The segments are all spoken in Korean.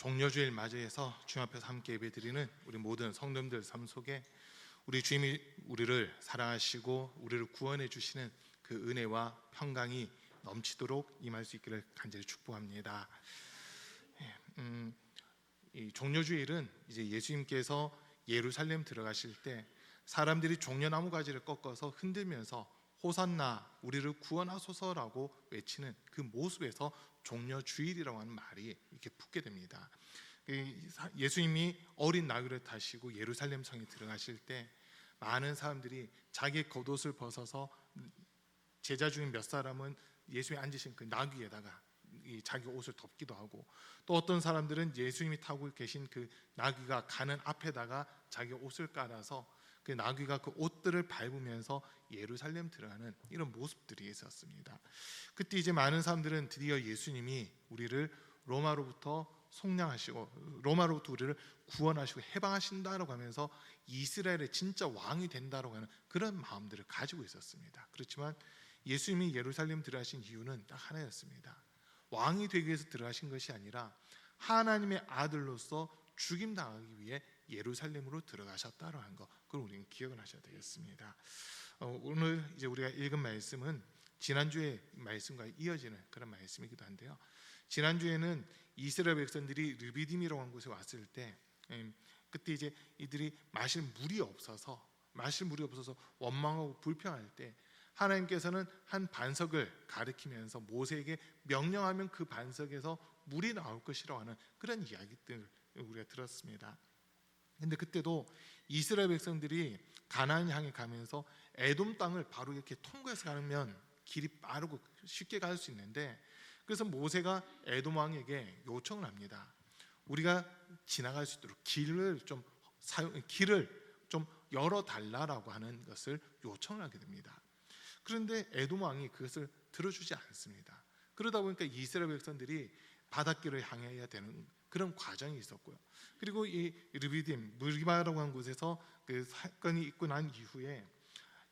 종려주일 맞이해서 주님 앞에서 함께 예배드리는 우리 모든 성도님들 삶 속에 우리 주님이 우리를 사랑하시고 우리를 구원해 주시는 그 은혜와 평강이 넘치도록 임할 수 있기를 간절히 축복합니다. 이 종려주일은 이제 예수님께서 예루살렘 들어가실 때 사람들이 종려나무 가지를 꺾어서 흔들면서 호산나 우리를 구원하소서라고 외치는 그 모습에서 종려주일이라고 하는 말이 이렇게 붙게 됩니다. 예수님이 어린 나귀를 타시고 예루살렘 성에 들어가실 때 많은 사람들이 자기의 겉옷을 벗어서 제자 중에 몇 사람은 예수님이 앉으신 그 나귀에다가 자기 옷을 덮기도 하고, 또 어떤 사람들은 예수님이 타고 계신 그 나귀가 가는 앞에다가 자기 옷을 깔아서 그 나귀가 그 옷들을 밟으면서 예루살렘 들어가는 이런 모습들이 있었습니다. 그때 이제 많은 사람들은 드디어 예수님이 우리를 로마로부터 속량하시고 로마로부터 우리를 구원하시고 해방하신다라고 하면서 이스라엘의 진짜 왕이 된다라고 하는 그런 마음들을 가지고 있었습니다. 그렇지만 예수님이 예루살렘 들어가신 이유는 딱 하나였습니다. 왕이 되기 위해서 들어가신 것이 아니라 하나님의 아들로서 죽임당하기 위해 예루살렘으로 들어가셨다고 하는 것, 그걸 우리는 기억을 하셔야 되겠습니다. 오늘 이제 우리가 읽은 말씀은 지난주의 말씀과 이어지는 그런 말씀이기도 한데요. 지난주에는 이스라엘 백성들이 르비딤이라고 하는 곳에 왔을 때 그때 이제 이들이 마실 물이 없어서 원망하고 불평할 때 하나님께서는 한 반석을 가리키면서 모세에게 명령하면 그 반석에서 물이 나올 것이라고 하는 그런 이야기들을 우리가 들었습니다. 근데 그때도 이스라엘 백성들이 가나안 향해 가면서 에돔 땅을 바로 이렇게 통과해서 가면 길이 빠르고 쉽게 갈 수 있는데, 그래서 모세가 에돔 왕에게 요청을 합니다. 우리가 지나갈 수 있도록 길을 좀 열어 달라라고 하는 것을 요청을 하게 됩니다. 그런데 에돔 왕이 그것을 들어주지 않습니다. 그러다 보니까 이스라엘 백성들이 바닷길을 향해야 되는 그런 과정이 있었고요. 그리고 이 르비딤, 무리바라고 하는 곳에서 그 사건이 있고 난 이후에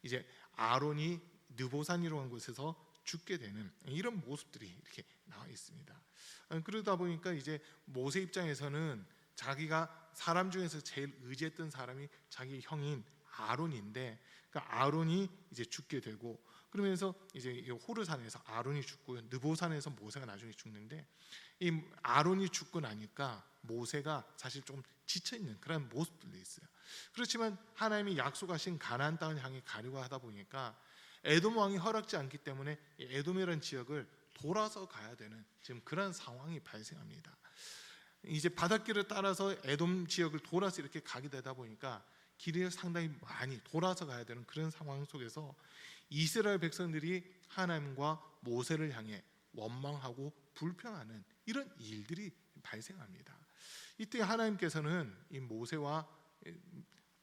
이제 아론이 느보산이라고 하는 곳에서 죽게 되는 이런 모습들이 이렇게 나와 있습니다. 그러다 보니까 이제 모세 입장에서는 자기가 사람 중에서 제일 의지했던 사람이 자기 형인 아론인데, 그러니까 아론이 이제 죽게 되고, 그러면서 이제 호르산에서 아론이 죽고요, 느보산에서 모세가 나중에 죽는데, 이 아론이 죽고 나니까 모세가 사실 좀 지쳐 있는 그런 모습들도 있어요. 그렇지만 하나님이 약속하신 가나안 땅을 향해 가려고 하다 보니까 에돔 왕이 허락지 않기 때문에 에돔이라는 지역을 돌아서 가야 되는 지금 그런 상황이 발생합니다. 이제 바닷길을 따라서 에돔 지역을 돌아서 이렇게 가게 되다 보니까 길을 상당히 많이 돌아서 가야 되는 그런 상황 속에서 이스라엘 백성들이 하나님과 모세를 향해 원망하고 불평하는 이런 일들이 발생합니다. 이때 하나님께서는 이 모세와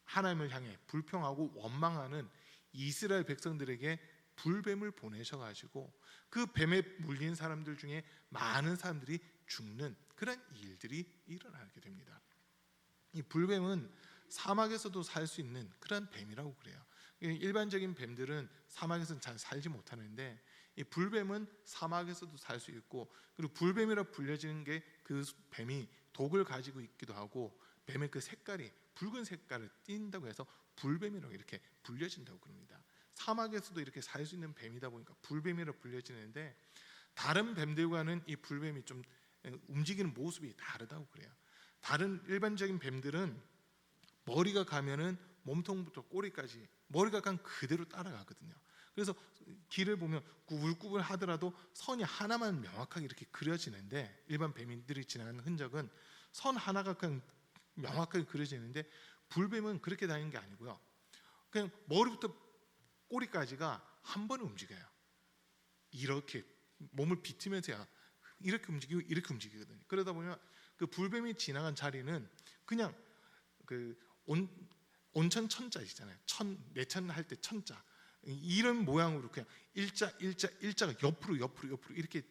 하나님을 향해 불평하고 원망하는 이스라엘 백성들에게 불뱀을 보내셔가지고 그 뱀에 물린 사람들 중에 많은 사람들이 죽는 그런 일들이 일어나게 됩니다. 이 불뱀은 사막에서도 살 수 있는 그런 뱀이라고 그래요. 일반적인 뱀들은 사막에서는 잘 살지 못하는데 이 불뱀은 사막에서도 살 수 있고, 그리고 불뱀이라 불려지는 게 그 뱀이 독을 가지고 있기도 하고 뱀의 그 색깔이 붉은 색깔을 띈다고 해서 불뱀이라고 이렇게 불려진다고 그럽니다. 사막에서도 이렇게 살 수 있는 뱀이다 보니까 불뱀이라 불려지는데, 다른 뱀들과는 이 불뱀이 좀 움직이는 모습이 다르다고 그래요. 다른 일반적인 뱀들은 머리가 가면은 몸통부터 꼬리까지 머리가 간 그대로 따라가거든요. 그래서 길을 보면 구불구불 하더라도 선이 하나만 명확하게 이렇게 그려지는데, 일반 뱀들이 지나가는 흔적은 선 하나가 그냥 명확하게 그려지는데, 불뱀은 그렇게 다니는 게 아니고요, 그냥 머리부터 꼬리까지가 한 번에 움직여요. 이렇게 몸을 비트면서야 이렇게 움직이고 이렇게 움직이거든요. 그러다 보면 그 불뱀이 지나간 자리는 그냥 그 온천 천자 있잖아요. 내천 할 때 천자, 이런 모양으로 그냥 일자가 옆으로 이렇게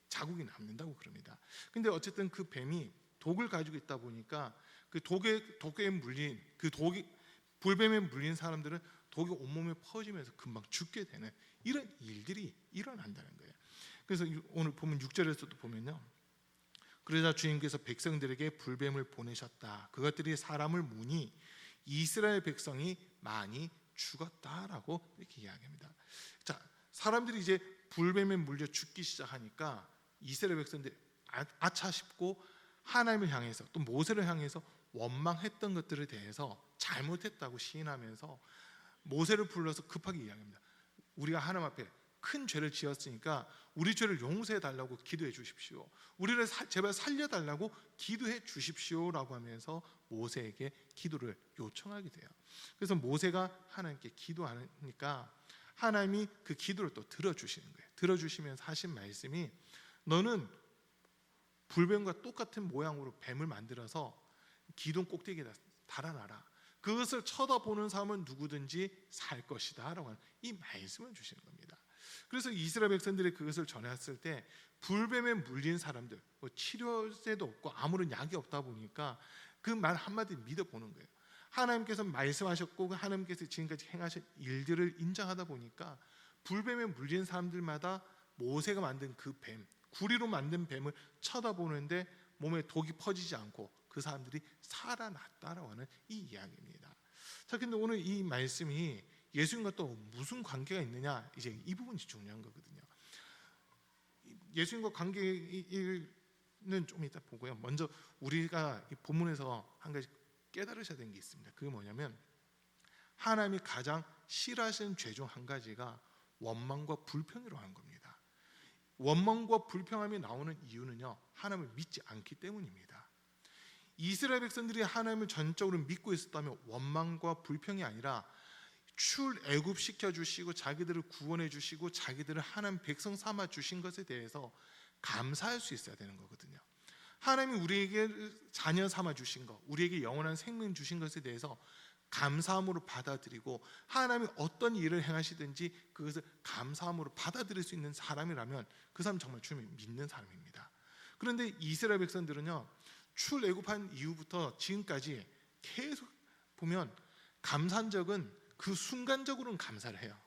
자국이 남는다고 그럽니다. 근데 어쨌든 그 뱀이 독을 가지고 있다 보니까 그 독에 물린 불뱀에 물린 사람들은 독이 온몸에 퍼지면서 금방 죽게 되는 이런 일들이 일어난다는 거예요. 그래서 오늘 보면 6절에서도 보면요, 그러자 주님께서 백성들에게 불뱀을 보내셨다. 그것들이 사람을 무니 이스라엘 백성이 많이 죽었다라고 이렇게 이야기합니다. 자, 사람들이 이제 불뱀에 물려 죽기 시작하니까 이스라엘 백성들이 아차 싶고 하나님을 향해서 또 모세를 향해서 원망했던 것들에 대해서 잘못했다고 시인하면서 모세를 불러서 급하게 이야기합니다. 우리가 하나님 앞에 큰 죄를 지었으니까 우리 죄를 용서해 달라고 기도해 주십시오. 우리를 제발 살려 달라고 기도해 주십시오라고 하면서 모세에게 기도를 요청하게 돼요. 그래서 모세가 하나님께 기도하니까 하나님이 그 기도를 또 들어주시는 거예요. 들어주시면서 하신 말씀이 너는 불뱀과 똑같은 모양으로 뱀을 만들어서 기둥 꼭대기에다 달아놔라. 그것을 쳐다보는 사람은 누구든지 살 것이다 라고 하는 이 말씀을 주시는 겁니다. 그래서 이스라엘 백성들이 그것을 전했을 때 불뱀에 물린 사람들, 치료제도 없고 아무런 약이 없다 보니까 그 말 한마디 믿어보는 거예요. 하나님께서 말씀하셨고 하나님께서 지금까지 행하신 일들을 인정하다 보니까 불뱀에 물린 사람들마다 모세가 만든 그 뱀, 구리로 만든 뱀을 쳐다보는데 몸에 독이 퍼지지 않고 그 사람들이 살아났다라고 하는 이 이야기입니다. 자, 근데 오늘 이 말씀이 예수님과 또 무슨 관계가 있느냐, 이제 이 부분이 중요한 거거든요. 예수님과 관계는 좀 이따 보고요. 먼저 우리가 이 본문에서 한 가지 깨달으셔야 되는 게 있습니다. 그게 뭐냐면 하나님이 가장 싫어하시는 죄 중 한 가지가 원망과 불평이라고 하는 겁니다. 원망과 불평함이 나오는 이유는요, 하나님을 믿지 않기 때문입니다. 이스라엘 백성들이 하나님을 전적으로 믿고 있었다면 원망과 불평이 아니라 출애굽시켜 주시고 자기들을 구원해 주시고 자기들을 하나님 백성 삼아 주신 것에 대해서 감사할 수 있어야 되는 거거든요. 하나님이 우리에게 자녀 삼아 주신 것, 우리에게 영원한 생명 주신 것에 대해서 감사함으로 받아들이고 하나님이 어떤 일을 행하시든지 그것을 감사함으로 받아들일 수 있는 사람이라면 그 사람 정말 주님을 믿는 사람입니다. 그런데 이스라엘 백성들은요, 출애굽한 이후부터 지금까지 계속 보면 감사한 적은 그 순간적으로는 감사를 해요.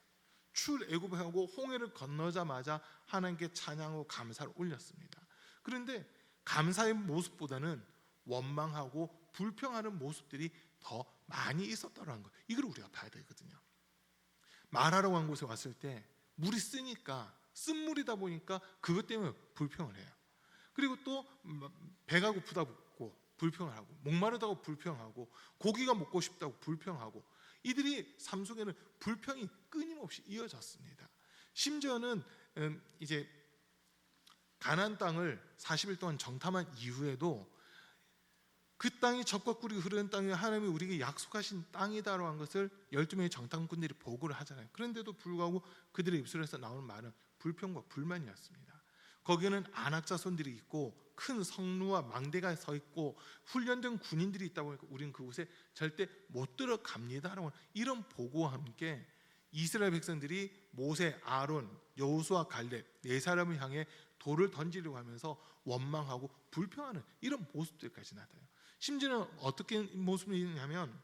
출애굽하고 홍해를 건너자마자 하나님께 찬양하고 감사를 올렸습니다. 그런데 감사의 모습보다는 원망하고 불평하는 모습들이 더 많이 있었다는 거, 이걸 우리가 봐야 되거든요. 말하러 간 곳에 왔을 때 물이 쓰니까 쓴물이다 보니까 그것 때문에 불평을 해요. 그리고 또 배가 고프다고 불평을 하고 목마르다고 불평하고 고기가 먹고 싶다고 불평하고 이들이 삶 속에는 불평이 끊임없이 이어졌습니다. 심지어는 이제 가나안 땅을 40일 동안 정탐한 이후에도 그 땅이 젖과 꿀이 흐르는 땅이 하나님이 우리에게 약속하신 땅이다라고 한 것을 12명의 정탐꾼들이 보고를 하잖아요. 그런데도 불구하고 그들의 입술에서 나오는 말은 불평과 불만이었습니다. 거기에는 안악자손들이 있고 큰 성루와 망대가 서 있고 훈련된 군인들이 있다 보니까 우리는 그곳에 절대 못 들어갑니다라고 이런 보고와 함께 이스라엘 백성들이 모세, 아론, 여호수아, 갈렙 네 사람을 향해 돌을 던지려고 하면서 원망하고 불평하는 이런 모습들까지 나타나요. 심지어는 어떻게 모습이 있냐면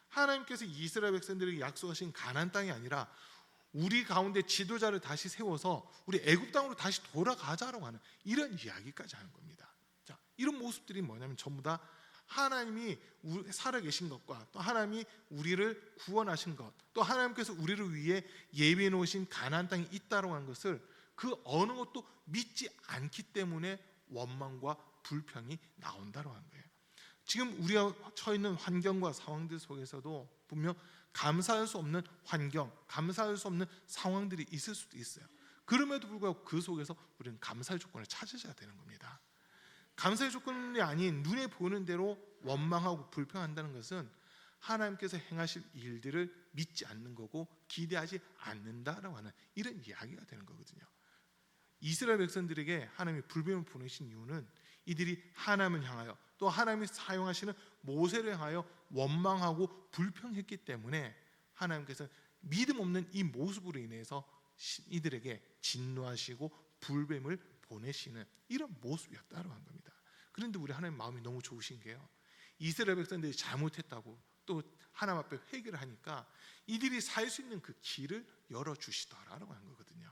하나님께서 이스라엘 백성들에게 약속하신 가나안 땅이 아니라 우리 가운데 지도자를 다시 세워서 우리 애굽 땅으로 다시 돌아가자라고 하는 이런 이야기까지 하는 겁니다. 자, 이런 모습들이 뭐냐면 전부 다 하나님이 살아계신 것과 또 하나님이 우리를 구원하신 것, 또 하나님께서 우리를 위해 예비해 놓으신 가나안 땅이 있다라고 하는 것을 그 어느 것도 믿지 않기 때문에 원망과 불평이 나온다라고 하는 거예요. 지금 우리가 처해 있는 환경과 상황들 속에서도 분명 감사할 수 없는 환경, 감사할 수 없는 상황들이 있을 수도 있어요. 그럼에도 불구하고 그 속에서 우리는 감사의 조건을 찾으셔야 되는 겁니다. 감사의 조건이 아닌 눈에 보이는 대로 원망하고 불평한다는 것은 하나님께서 행하실 일들을 믿지 않는 거고 기대하지 않는다라고 하는 이런 이야기가 되는 거거든요. 이스라엘 백성들에게 하나님이 불뱀을 보내신 이유는 이들이 하나님을 향하여 또 하나님이 사용하시는 모세를 향하여 원망하고 불평했기 때문에 하나님께서 믿음 없는 이 모습으로 인해서 이들에게 진노하시고 불뱀을 보내시는 이런 모습이었다고 한 겁니다. 그런데 우리 하나님 마음이 너무 좋으신 게요, 이스라엘 백성들이 잘못했다고 또 하나님 앞에 회개를 하니까 이들이 살 수 있는 그 길을 열어주시더라라고 하는 거거든요.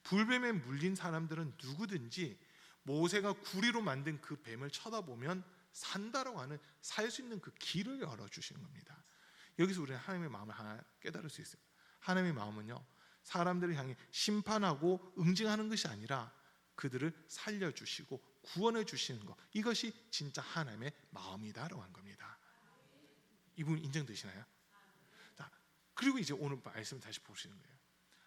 불뱀에 물린 사람들은 누구든지 모세가 구리로 만든 그 뱀을 쳐다보면 산다라고 하는 살 수 있는 그 길을 열어주시는 겁니다. 여기서 우리는 하나님의 마음을 하나 깨달을 수 있어요. 하나님의 마음은요, 사람들을 향해 심판하고 응징하는 것이 아니라 그들을 살려주시고 구원해 주시는 것, 이것이 진짜 하나님의 마음이다라고 하는 겁니다. 이 부분 인정되시나요? 자, 그리고 이제 오늘 말씀을 다시 보시는 거예요.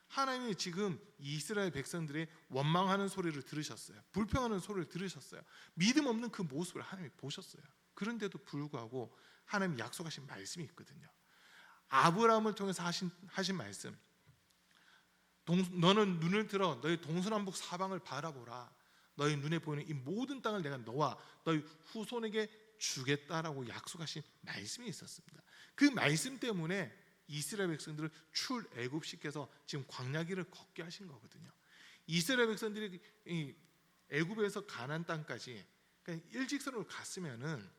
하나님이 지금 이스라엘 백성들의 원망하는 소리를 들으셨어요. 불평하는 소리를 들으셨어요. 믿음 없는 그 모습을 하나님이 보셨어요. 그런데도 불구하고 하나님이 약속하신 말씀이 있거든요. 아브라함을 통해서 하신 말씀, 너는 눈을 들어 너희 동서남북 사방을 바라보라. 너희 눈에 보이는 이 모든 땅을 내가 너와 너희 후손에게 주겠다라고 약속하신 말씀이 있었습니다. 그 말씀 때문에 이스라엘 백성들을 출애굽시켜서 지금 광야길을 걷게 하신 거거든요. 이스라엘 백성들이 애굽에서 가나안 땅까지 그러니까 일직선으로 갔으면은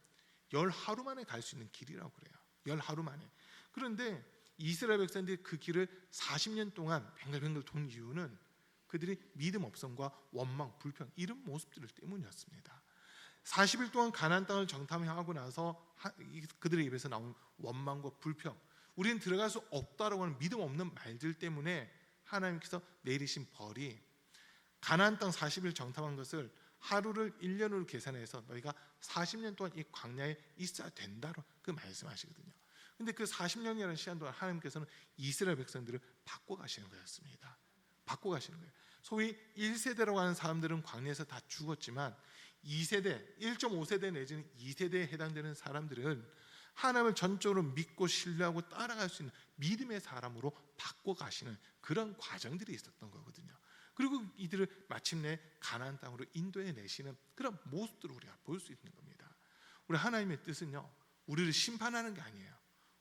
10하루 만에 갈 수 있는 길이라고 그래요. 10하루 만에. 그런데 이스라엘 백성들이 그 길을 40년 동안 뱅글뱅글 돈 이유는 그들이 믿음 없음과 원망, 불평 이런 모습들 때문이었습니다. 40일 동안 가나안 땅을 정탐하고 나서 그들의 입에서 나온 원망과 불평, 우리는 들어갈 수 없다라고 하는 믿음 없는 말들 때문에 하나님께서 내리신 벌이 가나안 땅 40일 정탐한 것을 하루를 1년으로 계산해서 너희가 40년 동안 이 광야에 있어야 된다로 그 말씀하시거든요. 근데 그 40년이라는 시간 동안 하나님께서는 이스라엘 백성들을 바꿔 가시는 거였습니다. 바꿔 가시는 거예요. 소위 1세대라고 하는 사람들은 광야에서 다 죽었지만 2세대, 1.5세대 내지는 2세대에 해당되는 사람들은 하나님을 전적으로 믿고 신뢰하고 따라갈 수 있는 믿음의 사람으로 바꿔 가시는 그런 과정들이 있었던 거거든요. 그리고 이들을 마침내 가나안 땅으로 인도해 내시는 그런 모습들을 우리가 볼 수 있는 겁니다. 우리 하나님의 뜻은요, 우리를 심판하는 게 아니에요.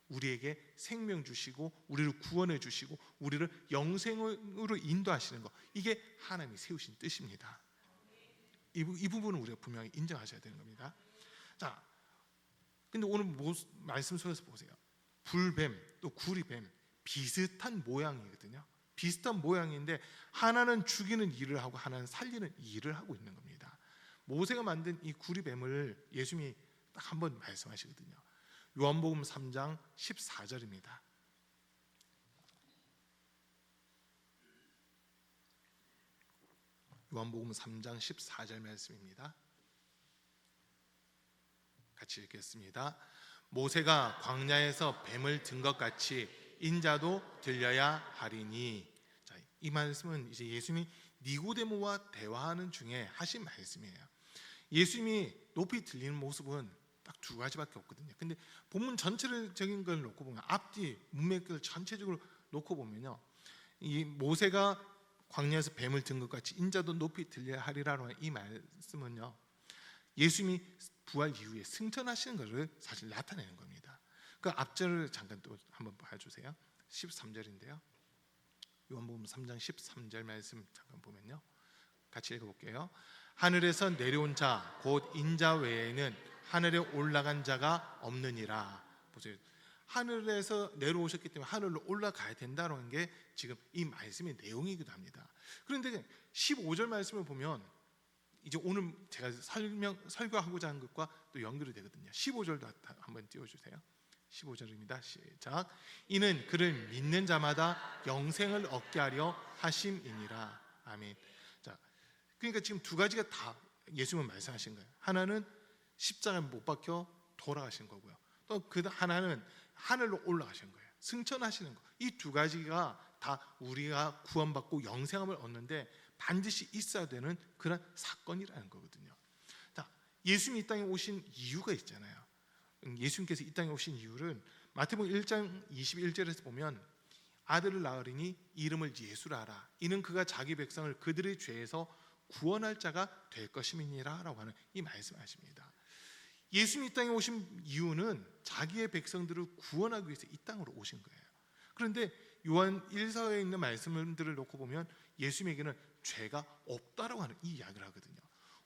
우리에게 생명 주시고 우리를 구원해 주시고 우리를 영생으로 인도하시는 것, 이게 하나님이 세우신 뜻입니다. 이 부분은 우리가 분명히 인정하셔야 되는 겁니다. 자, 근데 오늘 말씀 속에서 보세요. 불뱀 또 구리뱀 비슷한 모양이거든요. 비슷한 모양인데 하나는 죽이는 일을 하고 하나는 살리는 일을 하고 있는 겁니다. 모세가 만든 이 구리뱀을 예수님이 딱 한 번 말씀하시거든요. 요한복음 3장 14절입니다. 요한복음 3장 14절 말씀입니다. 같이 읽겠습니다. 모세가 광야에서 뱀을 든 것 같이 인자도 들려야 하리니. 자, 이 말씀은 이제 예수님이 니고데모와 대화하는 중에 하신 말씀이에요. 예수님이 높이 들리는 모습은 딱 두 가지밖에 없거든요. 근데 본문 전체적인 걸 놓고 보면 앞뒤 문맥을 전체적으로 놓고 보면요, 이 모세가 광야에서 뱀을 든 것 같이 인자도 높이 들려야 하리라는 이 말씀은요, 예수님이 부활 이후에 승천하시는 것을 사실 나타내는 겁니다. 그 앞절을 잠깐 또 한번 봐주세요. 13절인데요. 요한복음 3장 13절 말씀 잠깐 보면요, 같이 읽어볼게요. 하늘에서 내려온 자 곧 인자 외에는 하늘에 올라간 자가 없느니라. 보세요. 하늘에서 내려오셨기 때문에 하늘로 올라가야 된다는 게 지금 이 말씀의 내용이기도 합니다. 그런데 15절 말씀을 보면 이제 오늘 제가 설교하고자 한 것과 또 연결이 되거든요. 15절도 한번 띄워주세요. 15절입니다. 시작. 이는 그를 믿는 자마다 영생을 얻게 하려 하심이니라. 아멘. 자, 그러니까 지금 두 가지가 다 예수님은 말씀하신 거예요. 하나는 십자가에 못 박혀 돌아가신 거고요. 또 그 하나는 하늘로 올라가신 거예요. 승천하시는 거. 이 두 가지가 다 우리가 구원받고 영생함을 얻는데 반드시 있어야 되는 그런 사건이라는 거거든요. 자, 예수님이 이 땅에 오신 이유가 있잖아요. 예수님께서 이 땅에 오신 이유를 마태복음 1장 21절에서 보면 아들을 낳으리니 이름을 예수라 하라. 이는 그가 자기 백성을 그들의 죄에서 구원할 자가 될 것임이니라 라고 하는 이 말씀하십니다. 예수님이 이 땅에 오신 이유는 자기의 백성들을 구원하기 위해서 이 땅으로 오신 거예요. 그런데 요한 1서에 있는 말씀들을 놓고 보면 예수님에게는 죄가 없다라고 하는 이 이야기를 하거든요.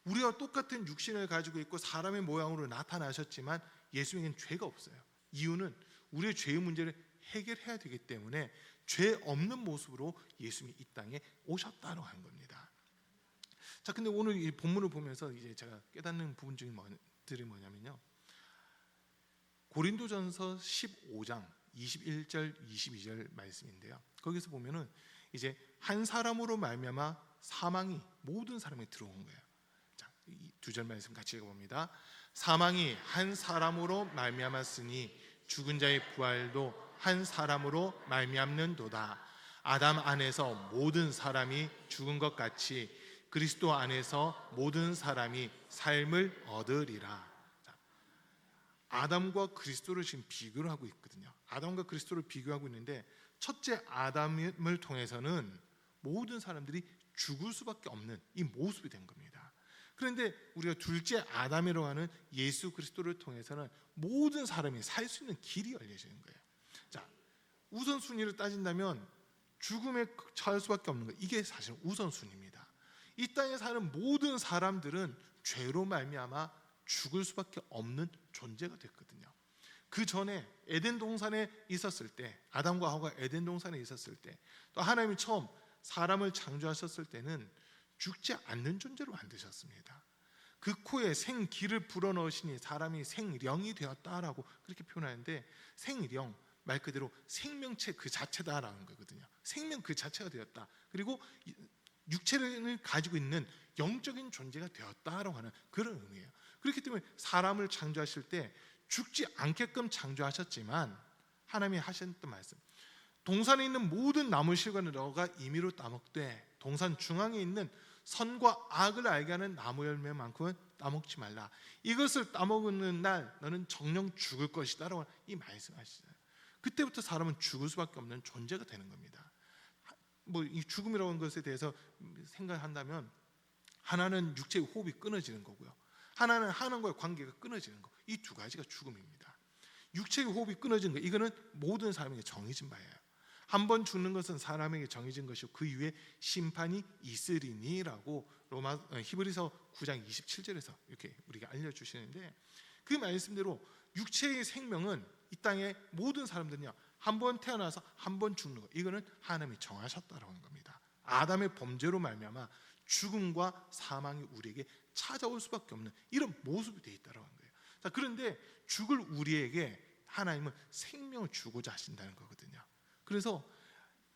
우리와 똑같은 육신을 가지고 있고 사람의 모양으로 나타나셨지만 예수님에게는 죄가 없어요. 이유는 우리의 죄의 문제를 해결해야 되기 때문에 죄 없는 모습으로 예수님이 이 땅에 오셨다고 하는 겁니다. 자, 근데 오늘 이 본문을 보면서 이제 제가 깨닫는 부분 중에 뭐들이 뭐냐면요, 고린도전서 15장 21절 22절 말씀인데요. 거기서 보면은 이제 한 사람으로 말미암아 사망이 모든 사람에 들어온 거예요. 자, 이 두 절 말씀 같이 읽어봅니다. 사망이 한 사람으로 말미암았으니 죽은 자의 부활도 한 사람으로 말미암는도다. 아담 안에서 모든 사람이 죽은 것 같이 그리스도 안에서 모든 사람이 삶을 얻으리라. 아담과 그리스도를 지금 비교를 하고 있거든요. 아담과 그리스도를 비교하고 있는데, 첫째 아담을 통해서는 모든 사람들이 죽을 수밖에 없는 이 모습이 된 겁니다. 그런데 우리가 둘째 아담이라고 하는 예수 그리스도를 통해서는 모든 사람이 살 수 있는 길이 열려지는 거예요. 자, 우선순위를 따진다면 죽음에 처할 수밖에 없는 거예요. 이게 사실 우선순위입니다. 이 땅에 사는 모든 사람들은 죄로 말미암아 죽을 수밖에 없는 존재가 됐거든요. 그 전에 에덴 동산에 있었을 때, 아담과 하와가 에덴 동산에 있었을 때, 또 하나님이 처음 사람을 창조하셨을 때는 죽지 않는 존재로 만드셨습니다. 그 코에 생기를 불어넣으시니 사람이 생령이 되었다라고 그렇게 표현하는데, 생령 말 그대로 생명체 그 자체다라는 거거든요. 생명 그 자체가 되었다. 그리고 육체를 가지고 있는 영적인 존재가 되었다라고 하는 그런 의미예요. 그렇기 때문에 사람을 창조하실 때 죽지 않게끔 창조하셨지만, 하나님이 하셨던 말씀, 동산에 있는 모든 나무 실과는 너가 임의로 따먹되 동산 중앙에 있는 선과 악을 알게 하는 나무 열매만큼은 따먹지 말라. 이것을 따먹는 날 너는 정령 죽을 것이다 라고 이 말씀하시잖아요. 그때부터 사람은 죽을 수밖에 없는 존재가 되는 겁니다. 뭐 이 죽음이라고 하는 것에 대해서 생각한다면, 하나는 육체의 호흡이 끊어지는 거고요, 하나는 하나님과의 관계가 끊어지는 거. 이 두 가지가 죽음입니다. 육체의 호흡이 끊어지는 거, 이거는 모든 사람에게 정해진 바예요. 한 번 죽는 것은 사람에게 정해진 것이고 그 이후에 심판이 있으리니라고 히브리서 9장 27절에서 이렇게 우리가 알려주시는데, 그 말씀대로 육체의 생명은 이 땅의 모든 사람들은요, 한 번 태어나서 한 번 죽는 것, 이거는 하나님이 정하셨다라는 겁니다. 아담의 범죄로 말미암아 죽음과 사망이 우리에게 찾아올 수밖에 없는 이런 모습이 되어 있다는 거예요. 자, 그런데 죽을 우리에게 하나님은 생명을 주고자 하신다는 거거든요. 그래서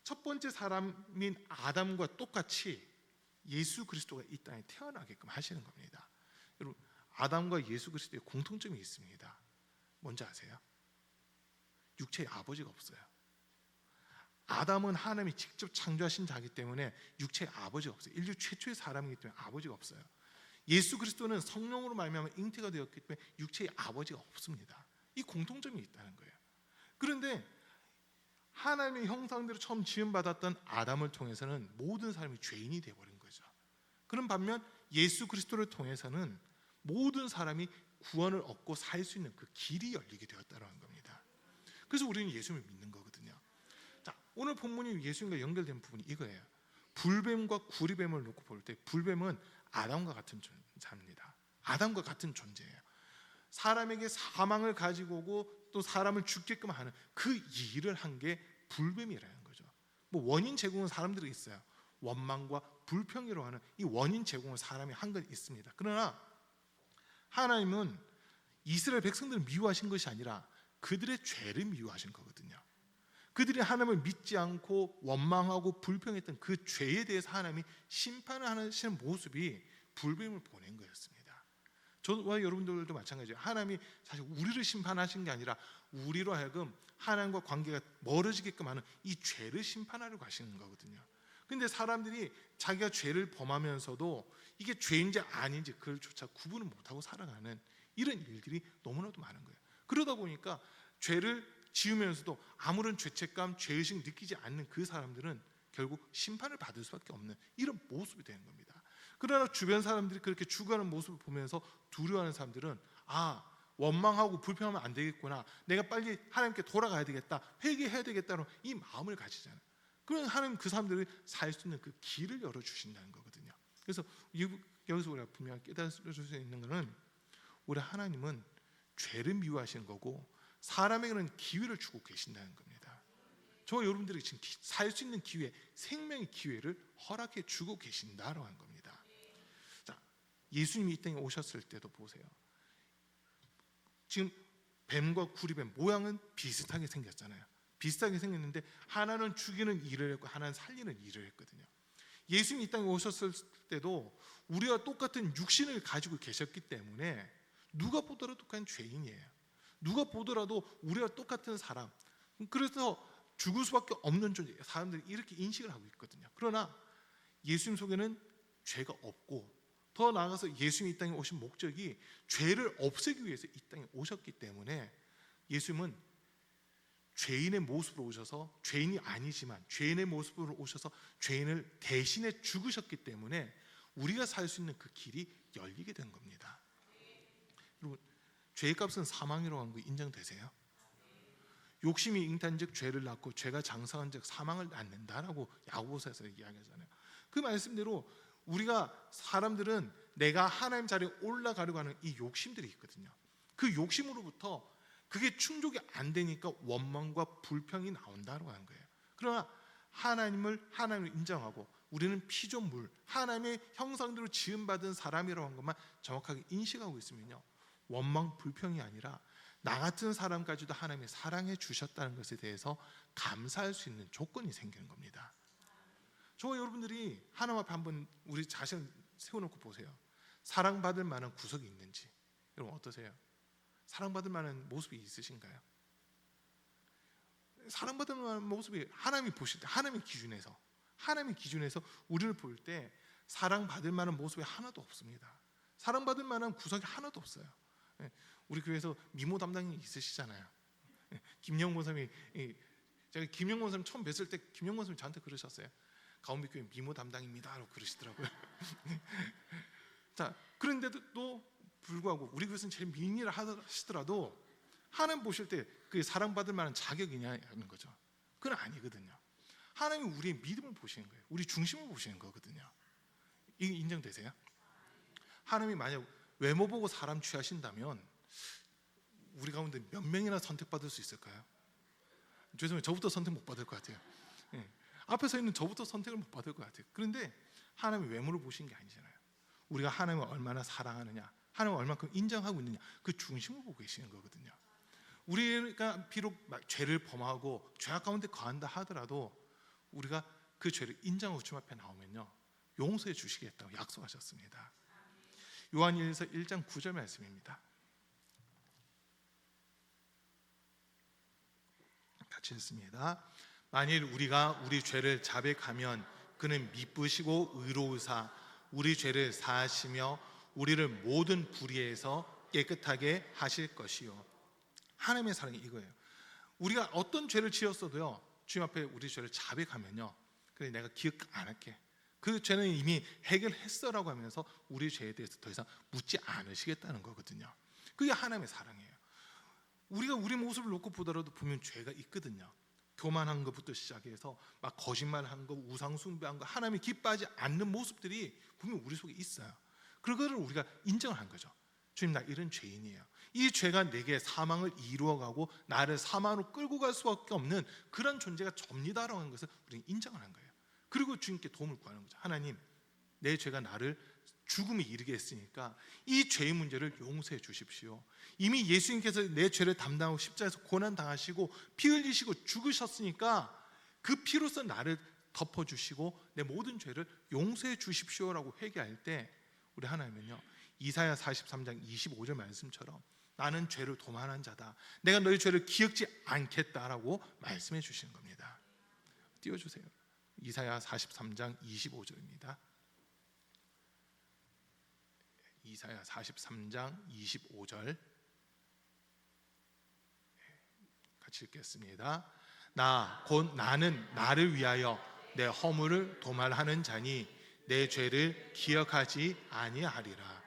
첫 번째 사람인 아담과 똑같이 예수 그리스도가 이 땅에 태어나게끔 하시는 겁니다. 여러분, 아담과 예수 그리스도의 공통점이 있습니다. 뭔지 아세요? 육체의 아버지가 없어요. 아담은 하나님이 직접 창조하신 자이기 때문에 육체의 아버지가 없어요. 인류 최초의 사람이기 때문에 아버지가 없어요. 예수 그리스도는 성령으로 말미암아 잉태가 되었기 때문에 육체의 아버지가 없습니다. 이 공통점이 있다는 거예요. 그런데 하나님의 형상대로 처음 지음받았던 아담을 통해서는 모든 사람이 죄인이 되어버린 거죠. 그런 반면 예수 그리스도를 통해서는 모든 사람이 구원을 얻고 살 수 있는 그 길이 열리게 되었다는 겁니다. 그래서 우리는 예수님을 믿는 거거든요. 자, 오늘 본문이 예수님과 연결된 부분이 이거예요. 불뱀과 구리뱀을 놓고 볼 때, 불뱀은 아담과 같은 존재입니다. 아담과 같은 존재예요. 사람에게 사망을 가지고 오고 또 사람을 죽게끔 하는 그 일을 한 게 불뱀이라는 거죠. 뭐 원인 제공은 사람들이 있어요. 원망과 불평이라고 하는 이 원인 제공을 사람이 한 건 있습니다. 그러나 하나님은 이스라엘 백성들을 미워하신 것이 아니라 그들의 죄를 미워하신 거거든요. 그들이 하나님을 믿지 않고 원망하고 불평했던 그 죄에 대해서 하나님이 심판을 하시는 모습이 불뱀을 보낸 거였습니다. 저와 여러분들도 마찬가지예요. 하나님이 사실 우리를 심판하신 게 아니라 우리로 하여금 하나님과 관계가 멀어지게끔 하는 이 죄를 심판하려고 하시는 거거든요. 근데 사람들이 자기가 죄를 범하면서도 이게 죄인지 아닌지 그걸조차 구분을 못하고 살아가는 이런 일들이 너무나도 많은 거예요. 그러다 보니까 죄를 지으면서도 아무런 죄책감, 죄의식 느끼지 않는 그 사람들은 결국 심판을 받을 수밖에 없는 이런 모습이 되는 겁니다. 그러나 주변 사람들이 그렇게 죽어가는 모습을 보면서 두려워하는 사람들은 원망하고 불평하면 안 되겠구나, 내가 빨리 하나님께 돌아가야 되겠다, 회개해야 되겠다는 이 마음을 가지잖아요. 그러면 하나님 그 사람들이 살 수 있는 그 길을 열어주신다는 거거든요. 그래서 여기서 우리가 분명히 깨달을 수 있는 것은, 우리 하나님은 죄를 미워하시는 거고 사람에게는 기회를 주고 계신다는 겁니다. 저와 여러분들이 지금 살 수 있는 기회, 생명의 기회를 허락해 주고 계신다라고 하는 겁니다. 예수님이 이 땅에 오셨을 때도 보세요. 지금 뱀과 구리뱀 모양은 비슷하게 생겼잖아요. 비슷하게 생겼는데 하나는 죽이는 일을 했고 하나는 살리는 일을 했거든요. 예수님이 이 땅에 오셨을 때도 우리와 똑같은 육신을 가지고 계셨기 때문에 누가 보더라도 그냥 죄인이에요. 누가 보더라도 우리와 똑같은 사람. 그래서 죽을 수밖에 없는 존재. 사람들이 이렇게 인식을 하고 있거든요. 그러나 예수님 속에는 죄가 없고, 더 나아가서 예수님이 이 땅에 오신 목적이 죄를 없애기 위해서 이 땅에 오셨기 때문에 예수님은 죄인의 모습으로 오셔서, 죄인이 아니지만 죄인의 모습으로 오셔서 죄인을 대신해 죽으셨기 때문에 우리가 살 수 있는 그 길이 열리게 된 겁니다. 여러분, 죄의 값은 사망이라고 하는 거 인정되세요? 욕심이 잉탄즉 죄를 낳고 죄가 장성한즉 사망을 낳는다라고 야고보서에서 이야기하잖아요. 그 말씀대로 우리가 사람들은 내가 하나님 자리에 올라가려고 하는 이 욕심들이 있거든요. 그 욕심으로부터 그게 충족이 안 되니까 원망과 불평이 나온다고 하는 거예요. 그러나 하나님을 인정하고 우리는 피조물, 하나님의 형상대로 지음받은 사람이라고 하는 것만 정확하게 인식하고 있으면요, 원망, 불평이 아니라 나 같은 사람까지도 하나님이 사랑해 주셨다는 것에 대해서 감사할 수 있는 조건이 생기는 겁니다. 저와 여러분들이 하나님 앞에 한번 우리 자신을 세워놓고 보세요. 사랑받을 만한 구석이 있는지. 여러분 어떠세요? 사랑받을 만한 모습이 있으신가요? 사랑받을 만한 모습이 하나님이 보실 때, 하나님의 기준에서 우리를 볼 때 사랑받을 만한 모습이 하나도 없습니다. 사랑받을 만한 구석이 하나도 없어요. 우리 교회에서 미모 담당이 있으시잖아요. 김영권 선생님이, 제가 김영권 선생님 처음 뵀을 때 김영권 선생님이 저한테 그러셨어요. 가운데 교회 미모 담당입니다 라고 그러시더라고요. 자, 그런데도 불구하고 우리 교회에서는 제일 미인이라 하시더라도 하나님 보실 때 그게 사랑받을 만한 자격이냐는 거죠. 그건 아니거든요. 하나님이 우리의 믿음을 보시는 거예요. 우리 중심을 보시는 거거든요. 이게 인정되세요? 하나님이 만약 외모 보고 사람 취하신다면 우리 가운데 몇 명이나 선택받을 수 있을까요? 죄송해요, 저부터 선택 못 받을 것 같아요. 앞에 서 있는 저부터 선택을 못 받을 것 같아요. 그런데 하나님이 외모를 보신 게 아니잖아요. 우리가 하나님을 얼마나 사랑하느냐, 하나님을 얼마큼 인정하고 있느냐, 그 중심을 보고 계시는 거거든요. 우리가 비록 죄를 범하고 죄악 가운데 거한다 하더라도 우리가 그 죄를 인정하고 주님 앞에 나오면요, 용서해 주시겠다고 약속하셨습니다. 요한일서 1장 9절 말씀입니다. 같이 읽습니다. 만일 우리가 우리 죄를 자백하면 그는 미쁘시고 의로우사 우리 죄를 사하시며 우리를 모든 불의에서 깨끗하게 하실 것이요. 하나님의 사랑이 이거예요. 우리가 어떤 죄를 지었어도요, 주님 앞에 우리 죄를 자백하면요, 그래 내가 기억 안 할게, 그 죄는 이미 해결했어라고 하면서 우리 죄에 대해서 더 이상 묻지 않으시겠다는 거거든요. 그게 하나님의 사랑이에요. 우리가 우리 모습을 놓고 보더라도 보면 죄가 있거든요. 교만한 것부터 시작해서 막 거짓말한 거, 우상 숭배한 거, 하나님이 기뻐하지 않는 모습들이 분명 우리 속에 있어요. 그거를 우리가 인정을 한 거죠. 주님, 나 이런 죄인이에요. 이 죄가 내게 사망을 이루어가고 나를 사망으로 끌고 갈 수밖에 없는 그런 존재가 접니다라고 하는 것을 우리는 인정을 한 거예요. 그리고 주님께 도움을 구하는 거죠. 하나님, 내 죄가 나를 죽음에 이르게 했으니까 이 죄의 문제를 용서해 주십시오. 이미 예수님께서 내 죄를 담당하고 십자가에서 고난당하시고 피 흘리시고 죽으셨으니까 그 피로서 나를 덮어주시고 내 모든 죄를 용서해 주십시오라고 회개할 때 우리 하나님은요, 이사야 43장 25절 말씀처럼 나는 죄를 도말한 자다, 내가 너희 죄를 기억지 않겠다라고 말씀해 주시는 겁니다. 띄워주세요. 이사야 43장 25절입니다. 이사야 43장 25절 같이 읽겠습니다. 나 곧 나는 나를 위하여 내 허물을 도말하는 자니 내 죄를 기억하지 아니하리라.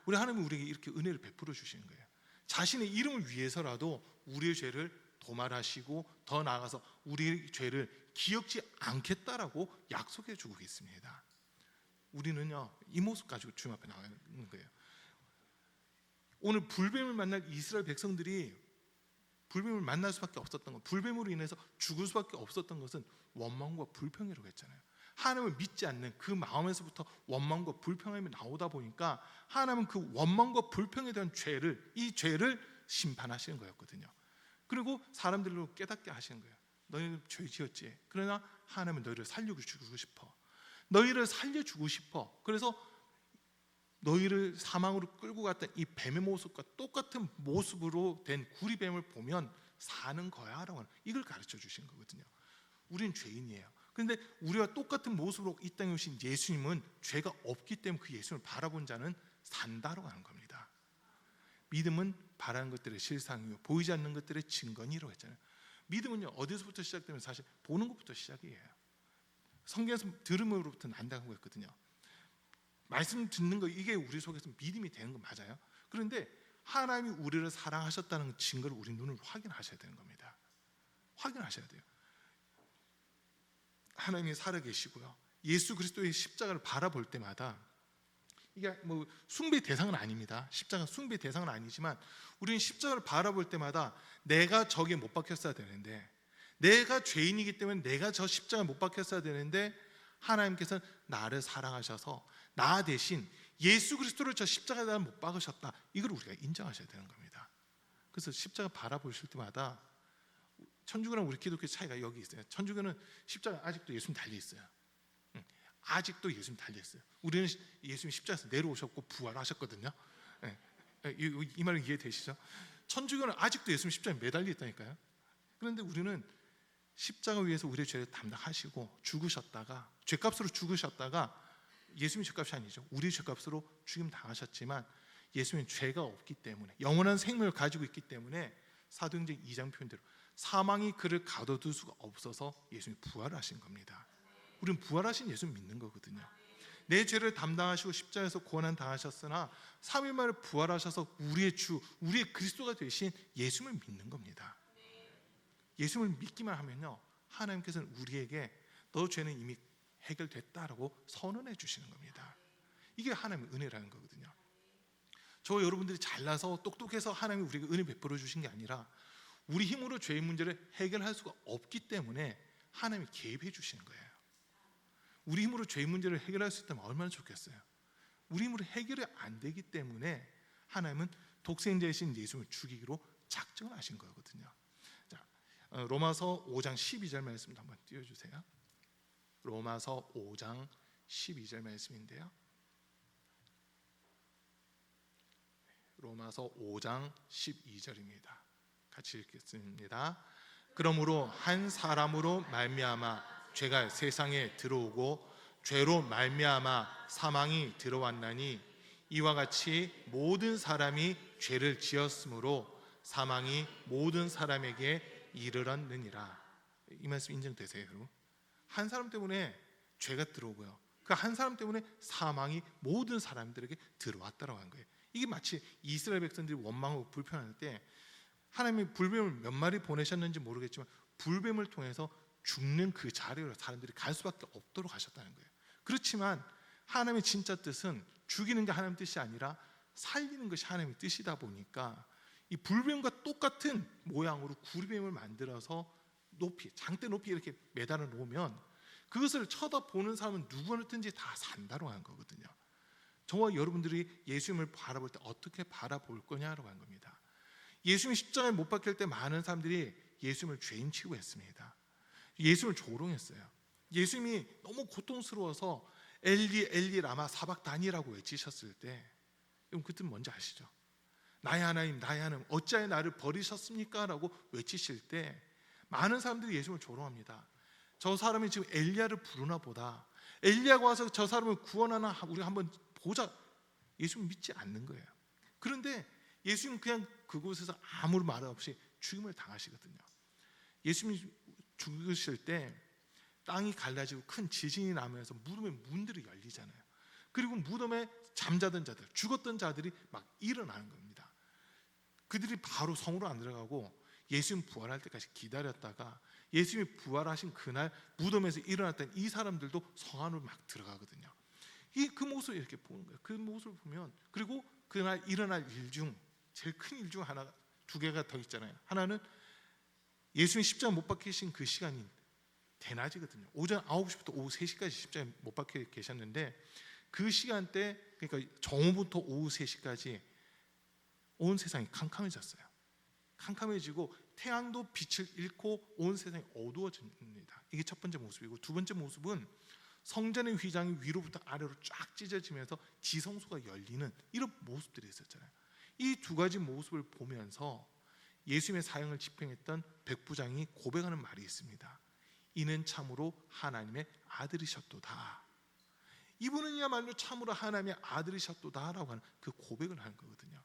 우리 하나님은 우리에게 이렇게 은혜를 베풀어 주시는 거예요. 자신의 이름을 위해서라도 우리의 죄를 도말하시고 더 나아가서 우리의 죄를 기억지 않겠다라고 약속해 주고 있습니다. 우리는요, 이 모습 가지고 주님 앞에 나가는 거예요. 오늘 불뱀을 만날 이스라엘 백성들이 불뱀을 만날 수밖에 없었던 것, 불뱀으로 인해서 죽을 수밖에 없었던 것은 원망과 불평이라고 했잖아요. 하나님을 믿지 않는 그 마음에서부터 원망과 불평함이 나오다 보니까 하나님은 그 원망과 불평에 대한 이 죄를 심판하시는 거였거든요. 그리고 사람들로 깨닫게 하시는 거예요. 너희는 죄 지었지. 그러나 하나님은 너희를 살려주고 싶어. 너희를 살려주고 싶어. 그래서 너희를 사망으로 끌고 갔던 이 뱀의 모습과 똑같은 모습으로 된 구리뱀을 보면 사는 거야 라고 하는, 이걸 가르쳐 주신 거거든요. 우리는 죄인이에요. 그런데 우리와 똑같은 모습으로 이 땅에 오신 예수님은 죄가 없기 때문에 그 예수님을 바라본 자는 산다라고 하는 겁니다. 믿음은 바라는 것들의 실상이요 보이지 않는 것들의 증거니라고 했잖아요. 믿음은요 어디서부터 시작되면 사실 보는 것부터 시작이에요. 성경에서 들음으로부터 난다고 했거든요. 말씀 듣는 거, 이게 우리 속에서 믿음이 되는 거 맞아요. 그런데 하나님이 우리를 사랑하셨다는 증거를 우리 눈으로 확인하셔야 되는 겁니다. 확인하셔야 돼요. 하나님이 살아계시고요, 예수 그리스도의 십자가를 바라볼 때마다, 이게 뭐 숭배 대상은 아닙니다. 십자가 숭배 대상은 아니지만 우리는 십자가를 바라볼 때마다 내가 저기에 못 박혔어야 되는데, 내가 죄인이기 때문에 내가 저 십자가에 못 박혔어야 되는데, 하나님께서는 나를 사랑하셔서 나 대신 예수 그리스도를 저 십자가에 못 박으셨다. 이걸 우리가 인정하셔야 되는 겁니다. 그래서 십자가 바라보실 때마다, 천주교랑 우리 기독교 차이가 여기 있어요. 천주교는 십자가 아직도 예수님 달려 있어요. 아직도 예수님 달려 있어요. 우리는 예수님 십자가에서 내려오셨고 부활하셨거든요. 이 말은 이해되시죠? 천주교는 아직도 예수님 십자가에 매달려 있다니까요. 그런데 우리는 십자가 위에서 우리의 죄를 담당하시고 죽으셨다가, 죄값으로 죽으셨다가, 예수님이 죄값이 아니죠, 우리 죄값으로 죽임 당하셨지만 예수님은 죄가 없기 때문에, 영원한 생명을 가지고 있기 때문에 사도행전 2장 표현대로 사망이 그를 가둬둘 수가 없어서 예수님이 부활하신 겁니다. 우리는 부활하신 예수님 믿는 거거든요. 내 죄를 담당하시고 십자가에서 고난 당하셨으나 3일 만에 부활하셔서 우리의 주, 우리의 그리스도가 되신 예수님을 믿는 겁니다. 예수님을 믿기만 하면요, 하나님께서는 우리에게 너 죄는 이미 해결됐다라고 선언해 주시는 겁니다. 이게 하나님의 은혜라는 거거든요. 저 여러분들이 잘나서 똑똑해서 하나님이 우리에게 은혜 베풀어 주신 게 아니라, 우리 힘으로 죄의 문제를 해결할 수가 없기 때문에 하나님이 개입해 주시는 거예요. 우리 힘으로 죄의 문제를 해결할 수 있다면 얼마나 좋겠어요. 우리 힘으로 해결이 안 되기 때문에 하나님은 독생자이신 예수님을 죽이기로 작정하신 거거든요. 자, 로마서 5장 12절 말씀도 한번 띄워주세요. 로마서 5장 12절 말씀인데요, 로마서 5장 12절입니다. 같이 읽겠습니다. 그러므로 한 사람으로 말미암아 죄가 세상에 들어오고 죄로 말미암아 사망이 들어왔나니, 이와 같이 모든 사람이 죄를 지었으므로 사망이 모든 사람에게 이르렀느니라. 이 말씀 인정되세요, 여러분? 한 사람 때문에 죄가 들어오고요, 그 한 사람 때문에 사망이 모든 사람들에게 들어왔다라고 하는 거예요. 이게 마치 이스라엘 백성들이 원망하고 불평할 때 하나님이 불뱀을 몇 마리 보내셨는지 모르겠지만 불뱀을 통해서 죽는 그 자리로 사람들이 갈 수밖에 없도록 하셨다는 거예요. 그렇지만 하나님의 진짜 뜻은 죽이는 게 하나님의 뜻이 아니라 살리는 것이 하나님의 뜻이다 보니까 이 불뱀과 똑같은 모양으로 구리뱀을 만들어서 높이, 장대 높이 이렇게 매달아 놓으면 그것을 쳐다보는 사람은 누구든지 다 산다고 하는 거거든요. 저와 여러분들이 예수님을 바라볼 때 어떻게 바라볼 거냐라고 하는 겁니다. 예수님이 십자가에 못 박힐 때 많은 사람들이 예수님을 죄인 취급했습니다. 예수님을 조롱했어요. 예수님이 너무 고통스러워서 엘리 엘리 라마 사박다니라고 외치셨을 때, 여러분 그 뜻 뭔지 아시죠? 나의 하나님 나의 하나님 어찌하여 나를 버리셨습니까? 라고 외치실 때 많은 사람들이 예수님을 조롱합니다. 저 사람이 지금 엘리야를 부르나 보다, 엘리야가 와서 저 사람을 구원하나 우리가 한번 보자. 예수님 믿지 않는 거예요. 그런데 예수님 그냥 그곳에서 아무 말 없이 죽임을 당하시거든요. 예수님이 죽으실 때 땅이 갈라지고 큰 지진이 나면서 무덤의 문들이 열리잖아요. 그리고 무덤에 잠자던 자들, 죽었던 자들이 막 일어나는 겁니다. 그들이 바로 성으로 안 들어가고 예수님 부활할 때까지 기다렸다가 예수님이 부활하신 그날 무덤에서 일어났던 이 사람들도 성 안으로 막 들어가거든요. 그 모습을 이렇게 보는 거예요. 그 모습을 보면, 그리고 그날 일어날 일 중 제일 큰 일 중 하나, 두 개가 더 있잖아요. 하나는 예수님 십자가 못 박히신 그 시간인 대낮이거든요. 오전 9시부터 오후 3시까지 십자가에 못 박혀 계셨는데 그 시간대, 그러니까 정오부터 오후 3시까지 온 세상이 캄캄해졌어요. 캄캄해지고 태양도 빛을 잃고 온 세상이 어두워집니다. 이게 첫 번째 모습이고, 두 번째 모습은 성전의 휘장이 위로부터 아래로 쫙 찢어지면서 지성소가 열리는 이런 모습들이 있었잖아요. 이 두 가지 모습을 보면서 예수님의 사형을 집행했던 백부장이 고백하는 말이 있습니다. 이는 참으로 하나님의 아들이셨도다. 이분은야말로 참으로 하나님의 아들이셨도다라고 하는 그 고백을 하는 거거든요.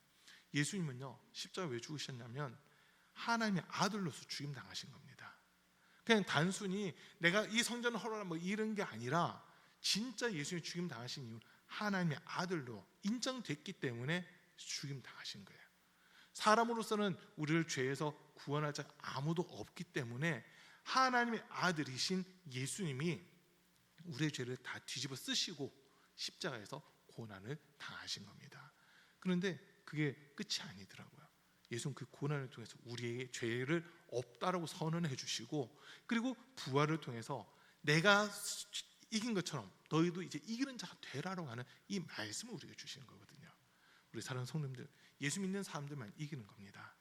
예수님은요, 십자가 왜 죽으셨냐면 하나님의 아들로서 죽임 당하신 겁니다. 그냥 단순히 내가 이 성전을 헐어라 뭐 이런 게 아니라 진짜 예수님이 죽임 당하신 이유는 하나님의 아들로 인정됐기 때문에 죽임 당하신 거예요. 사람으로서는 우리를 죄에서 구원할 자 아무도 없기 때문에 하나님의 아들이신 예수님이 우리의 죄를 다 뒤집어 쓰시고 십자가에서 고난을 당하신 겁니다. 그런데 그게 끝이 아니더라고요. 예수는 그 고난을 통해서 우리에게 죄를 없다라고 선언해 주시고, 그리고 부활을 통해서 내가 이긴 것처럼 너희도 이제 이기는 자가 되라고 하는 이 말씀을 우리에게 주시는 거거든요. 우리 사랑하는 성도님들, 예수 믿는 사람들만 이기는 겁니다.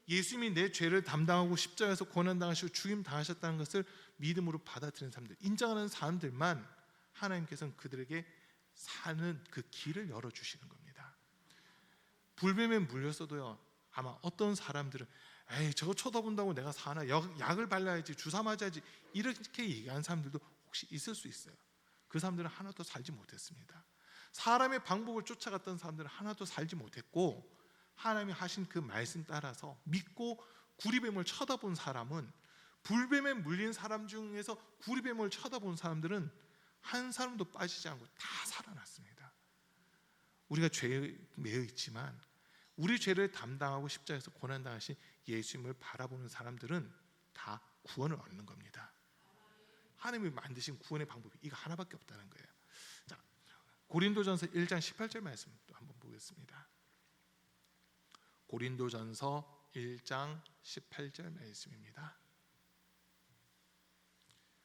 예수님이 내 죄를 담당하고 십자가에서 고난당하시고 죽임 당하셨다는 것을 믿음으로 받아들이는 사람들, 인정하는 사람들만 하나님께서는 그들에게 사는 그 길을 열어주시는 겁니다. 불뱀에 물렸어도요, 아마 어떤 사람들은 에이 저거 쳐다본다고 내가 사나, 약을 발라야지, 주사 맞아야지, 이렇게 얘기하는 사람들도 혹시 있을 수 있어요. 그 사람들은 하나도 살지 못했습니다. 사람의 방법을 쫓아갔던 사람들은 하나도 살지 못했고, 하나님이 하신 그 말씀 따라서 믿고 구리뱀을 쳐다본 사람은, 불뱀에 물린 사람 중에서 구리뱀을 쳐다본 사람들은 한 사람도 빠지지 않고 다 살아났습니다. 우리가 죄에 매여 있지만 우리 죄를 담당하고 십자가에서 고난당하신 예수님을 바라보는 사람들은 다 구원을 얻는 겁니다. 하나님이 만드신 구원의 방법이 이거 하나밖에 없다는 거예요. 자, 고린도전서 1장 18절 말씀 또 한번 보겠습니다. 고린도전서 1장 18절 말씀입니다.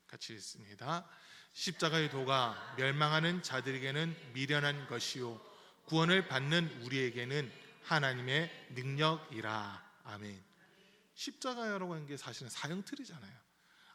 같이 읽습니다. 십자가의 도가 멸망하는 자들에게는 미련한 것이요 구원을 받는 우리에게는 하나님의 능력이라. 아멘. 십자가라고 하는 게 사실은 사형틀이잖아요.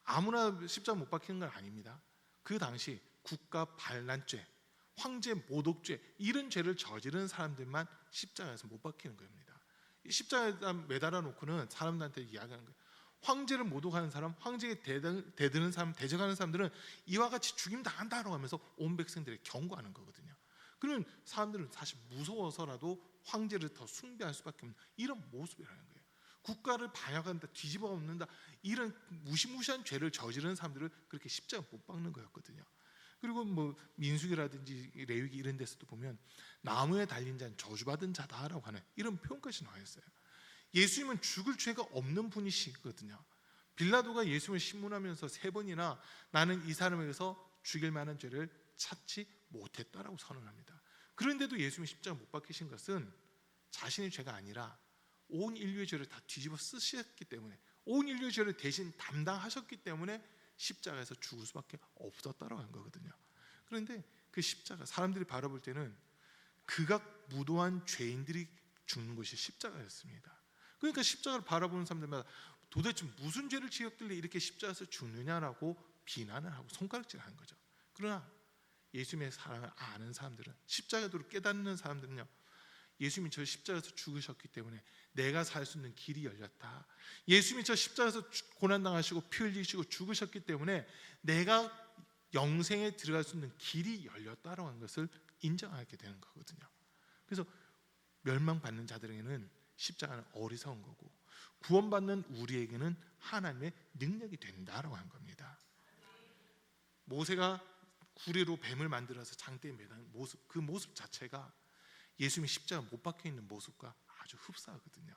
아무나 십자가 못 박히는 건 아닙니다. 그 당시 국가 반란죄, 황제 모독죄, 이런 죄를 저지른 사람들만 십자가에서 못 박히는 겁니다. 이 십자가에다 매달아 놓고는 사람들한테 이야기하는 거예요. 황제를 모독하는 사람, 황제에 대드는 사람, 대적하는 사람들은 이와 같이 죽임 당한다라고 하면서 온 백성들에게 경고하는 거거든요. 그러면 사람들은 사실 무서워서라도 황제를 더 숭배할 수밖에 없는 이런 모습이라는 거예요. 국가를 반역한다, 뒤집어 엎는다, 이런 무시무시한 죄를 저지르는 사람들을 그렇게 십자가 못 박는 거였거든요. 그리고 뭐 민수기라든지 레위기 이런 데서도 보면 나무에 달린 자는 저주받은 자다라고 하는 이런 표현까지 나와 있어요. 예수님은 죽을 죄가 없는 분이시거든요. 빌라도가 예수님을 신문하면서 3번이나 나는 이 사람에게서 죽일 만한 죄를 찾지 못했다라고 선언합니다. 그런데도 예수님이 십자가 못 박히신 것은 자신의 죄가 아니라 온 인류의 죄를 다 뒤집어 쓰셨기 때문에, 온 인류의 죄를 대신 담당하셨기 때문에 십자가에서 죽을 수밖에 없었다라고 한 거거든요. 그런데 그 십자가, 사람들이 바라볼 때는 극악 무도한 죄인들이 죽는 것이 십자가였습니다. 그러니까 십자가를 바라보는 사람들마다 도대체 무슨 죄를 지었길래 이렇게 십자가에서 죽느냐라고 비난을 하고 손가락질하는 거죠. 그러나 예수님의 사랑을 아는 사람들은, 십자가도를 깨닫는 사람들은요, 예수님이 저 십자가에서 죽으셨기 때문에 내가 살 수 있는 길이 열렸다. 예수님이 저 십자가에서 고난당하시고 피 흘리시고 죽으셨기 때문에 내가 영생에 들어갈 수 있는 길이 열렸다라고 하는 것을 인정하게 되는 거거든요. 그래서 멸망받는 자들에게는 십자가는 어리석은 거고, 구원받는 우리에게는 하나님의 능력이 된다라고 한 겁니다. 모세가 구리로 뱀을 만들어서 장대에 매다는 모습, 그 모습 자체가 예수님이 십자가 못 박혀 있는 모습과 아주 흡사하거든요.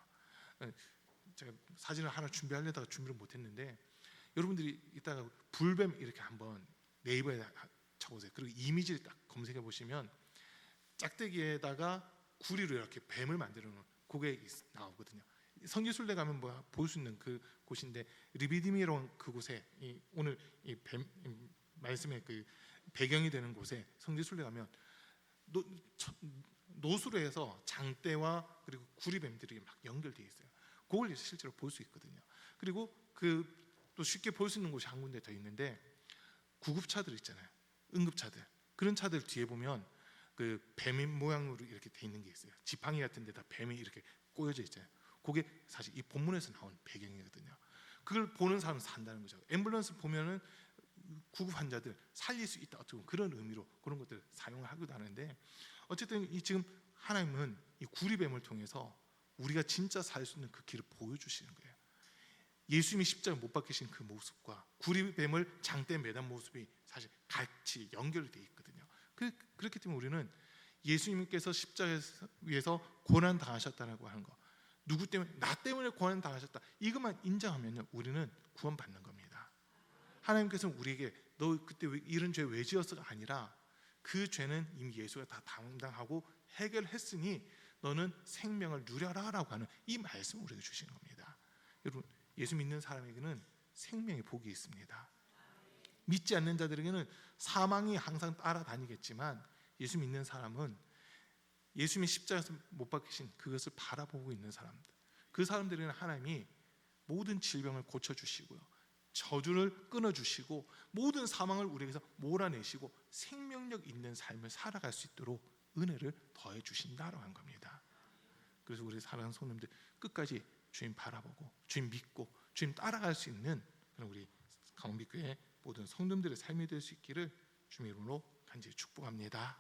제가 사진을 하나 준비하려다가 준비를 못했는데, 여러분들이 이따가 불뱀 이렇게 한번 네이버에 쳐보세요. 그리고 이미지를 딱 검색해 보시면 짝대기에다가 구리로 이렇게 뱀을 만들어 놓은 그게 나오거든요. 성지순례 가면 볼 수 있는 그 곳인데 리비디미론 그곳에 오늘 이 말씀의 그 배경이 되는 곳에 성지순례 가면 노수로 해서 장대와 그리고 구리뱀들이 막 연결되어 있어요. 그걸 실제로 볼 수 있거든요. 그리고 또 쉽게 볼 수 있는 곳이 한 군데 더 있는데 구급차들 있잖아요. 응급차들. 그런 차들 뒤에 보면 그 뱀 모양으로 이렇게 돼 있는 게 있어요. 지팡이 같은 데다 뱀이 이렇게 꼬여져 있잖아요. 그게 사실 이 본문에서 나온 배경이거든요. 그걸 보는 사람은 산다는 거죠. 앰뷸런스 보면은 구급 환자들 살릴 수 있다, 어떻게 보면 그런 의미로 그런 것들을 사용을 하기도 하는데, 어쨌든 지금 하나님은 이 구리뱀을 통해서 우리가 진짜 살 수 있는 그 길을 보여주시는 거예요. 예수님이 십자가 못 박히신 그 모습과 구리뱀을 장대에 매단 모습이 사실 같이 연결되어 있거든요. 그렇기 때문에 우리는 예수님께서 십자가 위에서 고난 당하셨다고 하는 거, 누구 때문에? 나 때문에 고난 당하셨다, 이것만 인정하면요 우리는 구원받는 겁니다. 하나님께서는 우리에게 너 그때 이런 죄 왜 지었어가 아니라 그 죄는 이미 예수가 다 담당하고 해결했으니 너는 생명을 누려라 라고 하는 이 말씀을 우리에게 주시는 겁니다. 여러분, 예수 믿는 사람에게는 생명의 복이 있습니다. 믿지 않는 자들에게는 사망이 항상 따라다니겠지만, 예수 믿는 사람은 예수님이 십자가에서 못 박히신 그것을 바라보고 있는 사람들, 그 사람들에게는 하나님이 모든 질병을 고쳐주시고요, 저주를 끊어주시고 모든 사망을 우리에게서 몰아내시고 생명력 있는 삶을 살아갈 수 있도록 은혜를 더해 주신다라고 한 겁니다. 그래서 우리 사랑하는 성도님들, 끝까지 주님 바라보고 주님 믿고 주님 따라갈 수 있는 그런 우리 강원비교회 모든 성도님들의 삶이 될 수 있기를 주님의 이름으로 간절히 축복합니다.